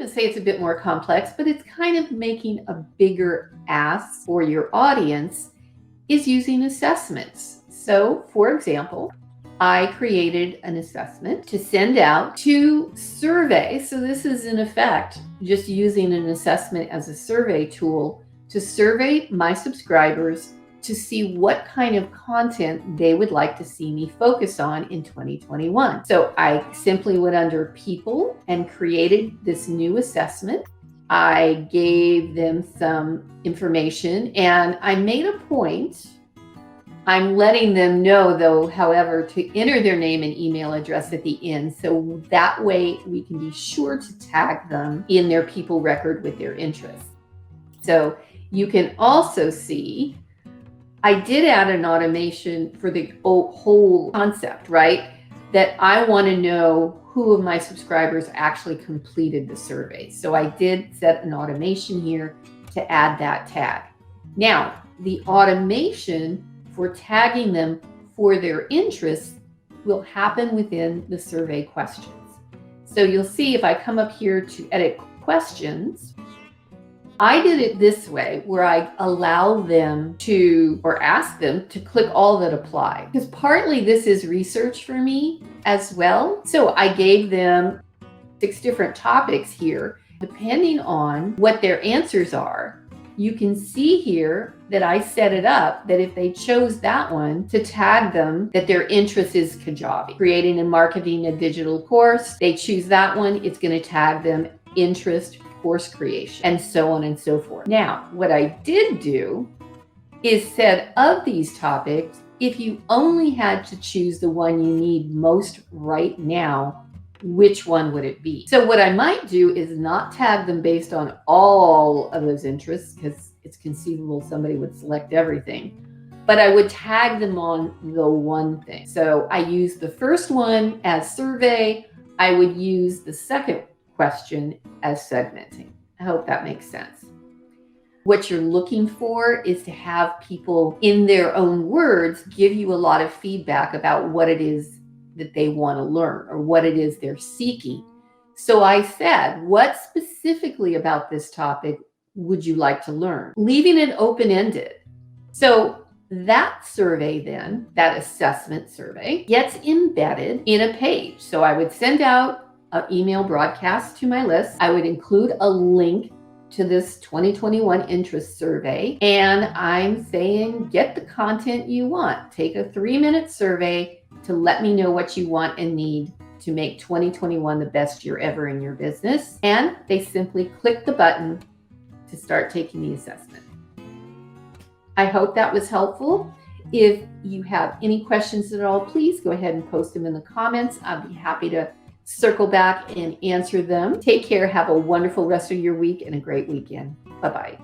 to say it's a bit more complex, but it's kind of making a bigger ask for your audience, is using assessments. So, for example, I created an assessment to send out to survey. So this is in effect just using an assessment as a survey tool to survey my subscribers to see what kind of content they would like to see me focus on in 2021. So I simply went under people and created this new assessment. I gave them some information and I made a point. I'm letting them know, though, however, to enter their name and email address at the end. So that way we can be sure to tag them in their people record with their interests. So you can also see I did add an automation for the whole concept, right? That I want to know who of my subscribers actually completed the survey. So I did set an automation here to add that tag. Now, the automation for tagging them for their interests will happen within the survey questions. So you'll see if I come up here to edit questions, I did it this way where I allow them to, or ask them to click all that apply. Because partly this is research for me as well. So I gave them 6 different topics here. Depending on what their answers are, you can see here that I set it up that if they chose that one, to tag them that their interest is Kajabi, creating and marketing a digital course. They choose that one, it's going to tag them interest, course creation, and so on and so forth. Now, what I did do is said of these topics, if you only had to choose the one you need most right now, which one would it be? So what I might do is not tag them based on all of those interests, because it's conceivable somebody would select everything, but I would tag them on the one thing. So I use the first one as survey. I would use the second question as segmenting. I hope that makes sense. What you're looking for is to have people in their own words give you a lot of feedback about what it is that they want to learn or what it is they're seeking. So I said, what specifically about this topic would you like to learn? Leaving it open-ended. So that survey then, that assessment survey, gets embedded in a page. So I would send out an email broadcast to my list. I would include a link to this 2021 interest survey. And I'm saying, get the content you want. Take a 3-minute survey to let me know what you want and need to make 2021 the best year ever in your business. And they simply click the button to start taking the assessment. I hope that was helpful. If you have any questions at all, please go ahead and post them in the comments. I'll be happy to circle back and answer them. Take care. Have a wonderful rest of your week and a great weekend. Bye-bye.